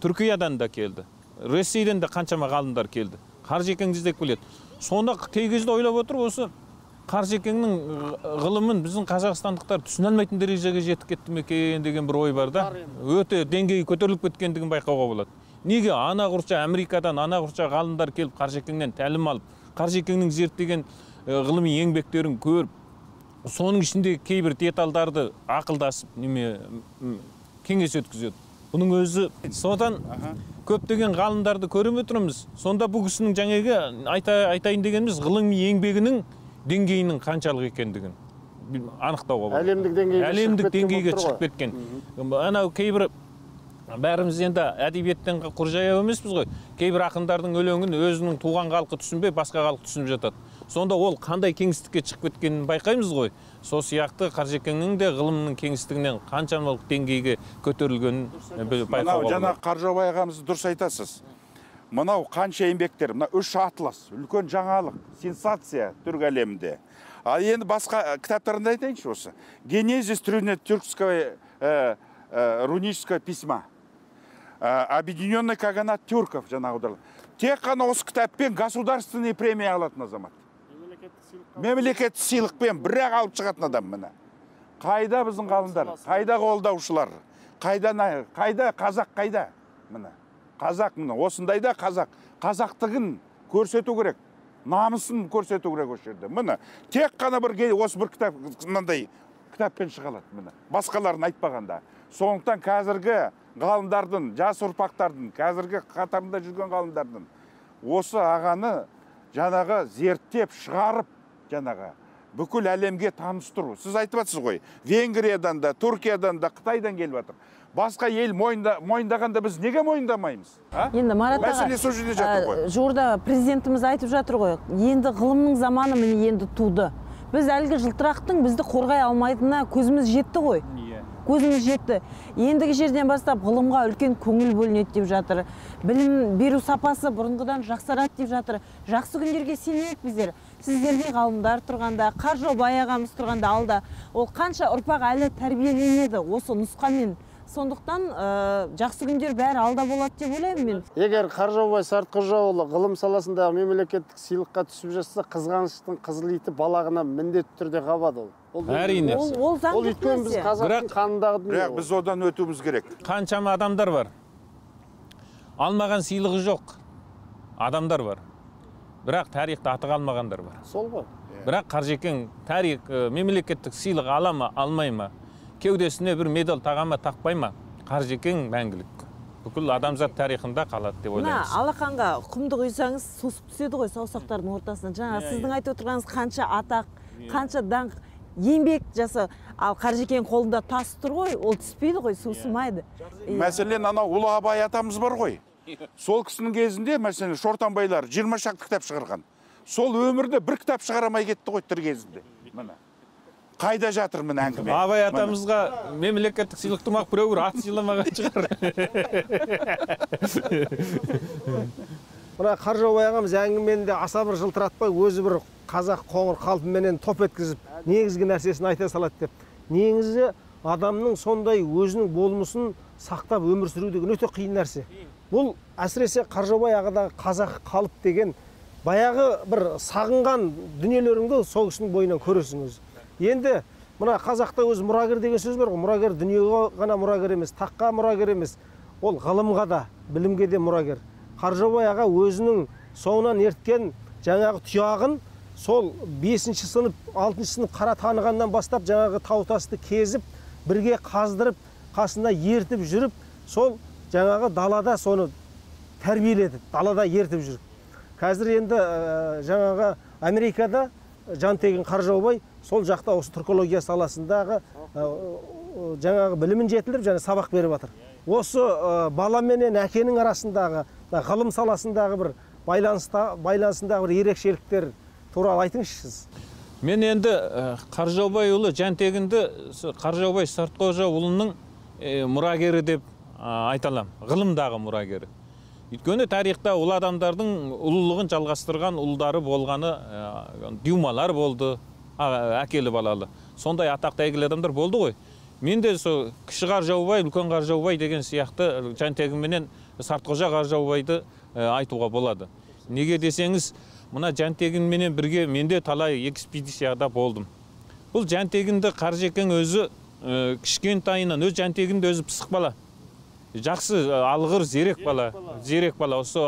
Түркиядан да келді, Ресейден де қаншама ғалымдар келді. Қаржекеңді іздеп келеді. Сонда кей кезде ойлап отыр, осы Қаржекеңнің ғылымын біздің қазақстандықтар түсіне алмайтын дәрежеге жетіп кетті ме екен деген бір ой бар да. Өте деңгейі көтеріліп кеткендігін байқауға болады. Неге анағұрша Америкадан анағұрша ғалымдар келіп Қаржекеңнен тәлім алып, Қаржекеңнің зерттеген ғылыми еңбектерін көріп, соның ішінде кейбір детальдарды ақылдасып, кеңес өткізеді. Бұның өзі содан көптеген ғалымдарды көреме тұрмыз. Сонда бұл кісінің жаңағы айтайын дегеніміз ғылыми еңбегінің деңгейінің қаншалық екендігін анықтауға болады. Әлемдік деңгейге шығып кеткен. Анау кейбір бәріміз енді әдебиеттен құр жаяу емеспіз ғой. Кейбір ақындардың өлеңін өзінің туған халқы түсінбей, басқа халық түсініп жатады. Сонда ол қандай кеңістікке шығып кеткенін байқаймыз ғой. Сол сияқты Қаржекеңнің де ғылымның кеңістігінен қаншалық деңгейге көтерілгенін байқауға болады. Жаңа Қаржаубай ағамыз дұрыс айтасыз. Мынау қанша еңбектер, мына 3 атлас, үлкен жаңалық, сенсация түркі әлемінде. Ал енді басқа кітаптарында айтайыншы осы. Генезис тюркского рунического письма. Объединенный каганат тюрков жаңағыдар. Тек қана осы кітаппен государственный премия алатын азамат. Мемлекеттік сыйлықпен бір-ақ алып шығатын адам міне. Қайда біздің ғалымдар, қайда қолдаушылар, қайда қазақ қайда? Міне. Қазақ міне, осындайда қазақтығын көрсету керек, намысын көрсету керек осы жерде. Міне, тек қана осы бір кітап мынандай кітаппен шығалады міне. Басқаларын айтпағанда. Сондықтан қазіргі ғалымдардың, жас ұрпақтардың, қазіргі қатарында жүрген ғалымдардың осы ағаны жаңағы зерттеп шығарып, жаңағы бүкіл әлемге таныстыру. Сіз айтып жатсыз ғой, Венгриядан да, Түркиядан да, Қытайдан келіп жатыр. Басқа ел мойындағанда біз неге мойындамаймыз? Енді Марат аға, жуырда президентіміз айтып жатыр ғой, енді ғылымның заманы міне енді туды. Біз әлгі жылтырақтың бізді қорғай алмайтынына көзіміз жетті ғой. Көзіміз жетті. Ендігі жерден бастап ғылымға үлкен көңіл бөлінеді деп жатыр. Білім беру сапасы бұрынғыдан жақсарады деп жатыр. Жақсы күндерге сенейік біздер. Сіздердей ғалымдар тұрғанда, Қаржаубай ағамыз тұрғанда алда, ол қанша ұрпақ әлі тәрбиеленеді осы нұсқамен. Сондықтан жақсы күндер бәрі алда болады деп ойлаймын мен. Егер Қаржаубай Сартқожаұлы ғылым саласындағы мемлекеттік сыйлыққа түсіп жатса, қызғаныштың қызыл иті балағына міндетті түрде қабады ол. Әрине. Ол заңдық өйткені біз қазақтың қанындағы дүние. Бірақ біз одан өтуіміз керек. Қаншама адамдар бар. Алмаған сыйлығы жоқ адамдар бар. Бірақ тарихта аты қалмағандар бар. Сол ғой. Бірақ Қаржекең тарих мемлекеттік сыйлық ала ма, алмай ма? Кеудесіне бір медаль таға ма, тақпай ма? Қаржекең мәңгілік. Бүкіл адамзат тарихында қалады деп ойлаймыз. Алақанға құмды құйсаңыз сусып түседі ғой саусақтардың ортасынан. Жаңа сіздің айтып отырғаныңыз қанша атақ, қанша даңқ, еңбек жаса. Ал Қаржекең қолында тас тұр ғой, ол түспейді ғой, сусымайды. Мәселен, анау Ұлы Абай атамыз бар ғой. Сол кісінің кезінде, мәселен, Шортанбайлар 20 шақты кітап шығарған. Сол өмірде бір кітап шығарамай кетті ғой тірі кезінде. Қайда жатыр міне әңгіме? Абай атамызға мемлекеттік сыйлық тұрмақ біреу ат сыйламаған шығар. Мына Қаржаубай ағамыз әңгіменде аса бір жылтыратпай, өзі бір қазақ қоңыр қалпыменен топ еткізіп, негізгі нәрсесін айта салады деп. Негізі адамның сондай өзінің болмысын сақтап өмір сүру деген өте қиын нәрсе. Бұл әсіресе Қаржаубай ағадағы қазақ қалып деген баяғы бір сағынған дүниелеріңді сол кісінің бойынан көресіңіз. Енді мына қазақта өз мұрагер деген сөз бар ғой, мұрагер дүниеге ғана мұрагер емес, таққа мұрагер емес, ол ғылымға да, білімге де мұрагер. Қаржаубай аға өзінің соңынан ерткен жаңағы тұяғын сол 5-ші сынып, 6-шы сынып қара танығаннан бастап жаңағы тау тасты кезіп, бірге қаздырып, қасында ертіп жүріп, сол жаңағы далада соны тәрбиеледі, далада ертіп жүріп. Қазір енді жаңағы Америкада Жантегін Қаржаубай сол жақта осы түркология саласындағы жаңағы білімін жетілдіріп, және сабақ беріп жатыр. Осы бала менен әкенің арасындағы ғылым саласындағы бір байланысындағы бір ерекшеліктер туралы айтыңызшы сіз. Мен енді Қаржаубайұлы Жантегінді Қаржаубай Сартқожаұлының мұрагері деп айта аламын, ғылымдағы мұрагері. Өйткені тарихта ұлы адамдардың ұлылығын жалғастырған ұлдары болғаны дюмалар болды, әкелі балалы. Сондай атақты әйгілі адамдар болды ғой. Мен де сол кіші Қаржаубай, үлкен Қаржаубай деген сияқты Жантегіменен Сартқожа Қаржаубайды айтуға болады. Неге десеңіз, мына Жантегінменен бірге менде талай экспедицияда болдым. Бұл Жантегінді Қаржекең өзі кішкентайынан, өз Жантегінді өзі пысық бала. Жақсы алғыр, зерек бала. Осы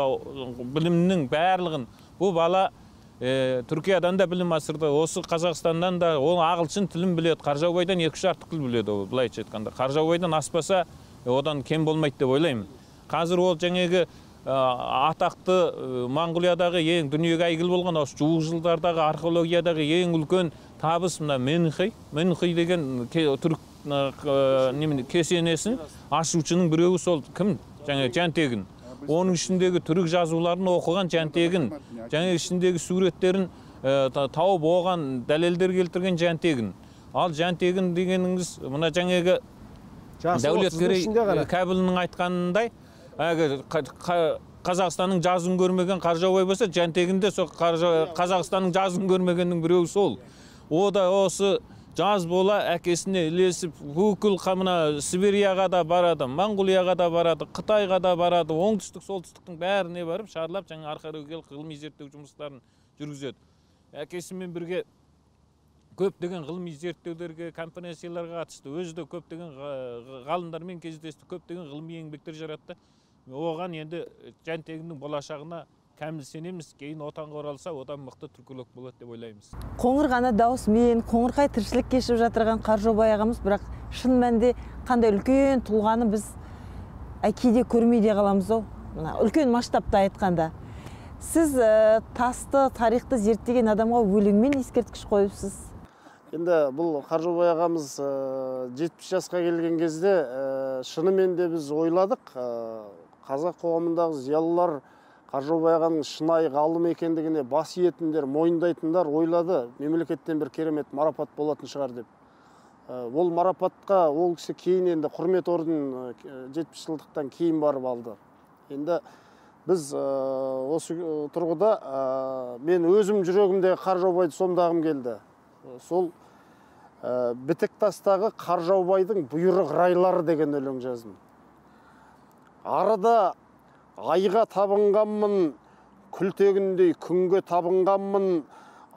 білімнің барлығын бұл бала Түркиядан да білім асырды, осы Қазақстандан да, ол ағылшын тілін біледі, Қаржаубайдан 2-3 артық тіл біледі, былайша айтқанда. Қаржаубайдан аспаса, одан кем болмайды деп ойлаймын. Қазір ол жаңағы атақты Монғолиядағы ең дүниеге әйгілі болған, осы жуық жылдардағы археологиядағы ең үлкен табыс мына Менхи деген түрік кесенесін ашушының біреуі сол кім? Жаңа Жантегін. Оның ішіндегі түрік жазуларын оқыған Жантегін, жаңа ішіндегі суреттерін тауып оған дәлелдер келтірген Жантегін. Ал Жантегін дегеніңіз мына жаңағы Дәулеткерей Кәбілінің айтқанындай, Қазақстанның жазын көрмеген Қаржаубай болса, Жантегінде Қазақстанның жазын көрмегеннің біреуі сол. О да осы жаз бола әкесіне ілесіп, бүкіл қамына Сибирияға да барады, Монғолияға да барады, Қытайға да барады, оңтүстік, солтүстіктің бәріне барып, шарлап, жаңа археологиялық ғылыми зерттеу жұмыстарын жүргізеді. Әкесімен бірге көптеген ғылыми зерттеулерге, конференцияларға қатысты, өзі де көптеген ғалымдармен кездесті, көптеген ғылыми еңбектер жаратты. Оған енді Жантегіннің болашағына кәміл сенеміз, кейін отанға оралса, одан мықты түркілік болады деп ойлаймыз. Қоңыр ғана даусымен, қоңырқай тіршілік кешіп жатырған Қаржаубай ағамыз, бірақ шын мәнінде қандай үлкен тұлғаны біз кейде көрмей де қаламыз ау. Үлкен масштабта айтқанда. Сіз тасты, тарихты зерттеген адамға өлеңмен ескерткіш қойыпсыз. Енді бұл Қаржаубай ағамыз 70 жасқа келген кезде шынымен де біз ойладық. Қазақ қоғамындағы зиялылар Қаржаубай ағаның шынайы ғалым екендігіне бас иетіндер, мойындайтындар ойлады, мемлекеттен бір керемет марапат болатын шығар деп. Ол марапатқа ол кісі кейін енді құрмет орден 70 жылдықтан кейін барып алды. Енді біз осы тұрғыда мен өзім жүрегімде Қаржаубайды сомдағым келді. Сол бітік тастағы Қаржаубайдың бұйрық райлары деген өлең жаздым. Арада айға табынғанмын, күлтегіндей күнге табынғанмын,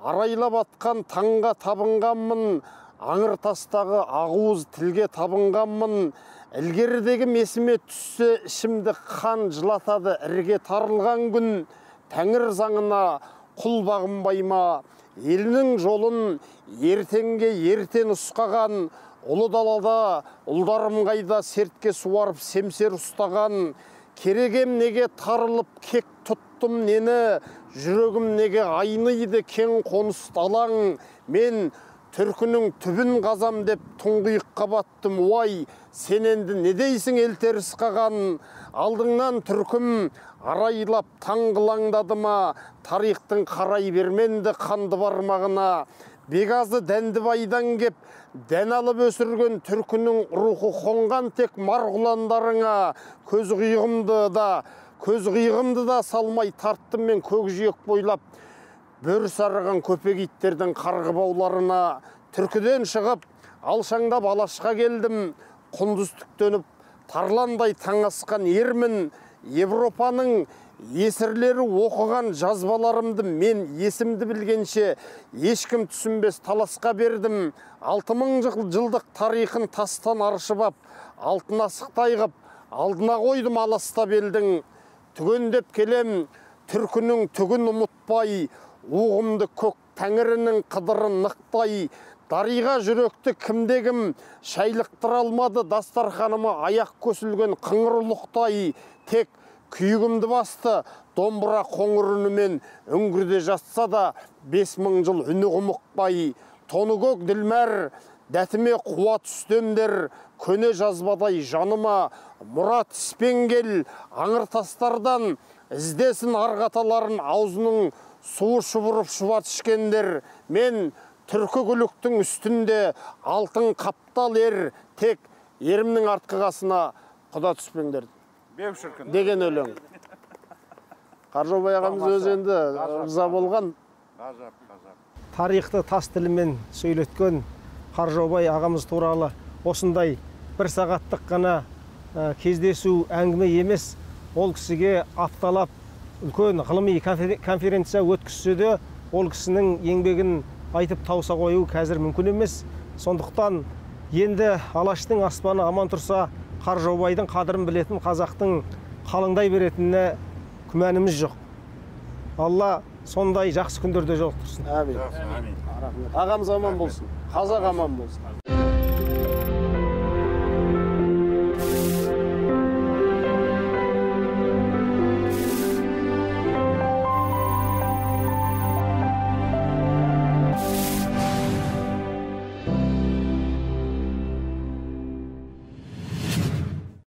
арайлап атқан таңға табынғанмын, аңыр тастағы ағуыз тілге табынғанмын, ілгерідегі месіме түссе ішімді қан жылатады ірге тарылған күн, тәңір заңына құл бағынбай ма, елінің жолын ертеңге ертен ұсқаған, ұлы далада ұлдарым қайда сертке суарып семсер ұстаған, керегем неге тарылып кек тұттым нені, жүрегім неге айныйды кең қоныс далаң, мен түркінің түбін қазам деп тұңғиыққа баттым, уай, сен енді не дейсің ел теріс қаған, алдыңнан түркім арайлап таңғылаңдады ма, тарихтың қарай берменді қанды бармағына, Бегазы Дәндібайдан кеп, дән алып өсірген түркінің рухы қонған тек марғұландарыңа, көз ғиығымды да салмай тарттым мен көкжиек бойлап, бөр сарыған көпек иттердің қарғы бауларына, түркіден шығып, алшаңдап алашқа келдім, құндыз түктеніп, тарландай таң асқан ермін, Европаның есірлері оқыған жазбаларымды мен есімді білгенше ешкім түсінбес таласқа бердім. 6000 жылдық тарихын тастан аршып ап, алтын асықтай ғып, алдына қойдым аласта белдің. Түгендеп келем, түркінің түгін ұмытпай, оғымды көк тәңірінің қыдырын нықтай, дариға жүректі кімдегім шайлықтыра алмады дастарханыма аяқ көсілген қыңыр ұлықтай, тек күйігімді басты домбыра қоңыр үнімен үңгірде жатса да 5000 жыл үні құмықпай, тоны көк ділмәр дәтіме қуат үстемдер, көне жазбадай жаныма мұрат іспен кел, аңыр тастардан іздесін арғаталарын аузының суы шұбырып шұбат ішкендер. Мен түркі күліктің үстінде алтын қаптал ер, тек ерімнің артқы қасына құда түспеңдер деген өлең. Қаржаубай ағамыз өзі енді ырза болған. Тарихты тас тілімен сөйлеткен Қаржаубай ағамыз туралы осындай бір сағаттық қана кездесу әңгіме емес, ол кісіге апталап үлкен ғылыми конференция өткізсе де, ол кісінің еңбегін айтып тауса қою қазір мүмкін емес. Сондықтан енді Алаштың аспаны аман тұрса, Қаржаубайдың қадірін білетін қазақтың қалыңдай беретініне күмәніміз жоқ. Алла сондай жақсы күндерде жолықтырсын. Әмин. Ағамыз аман болсын, қазақ аман болсын.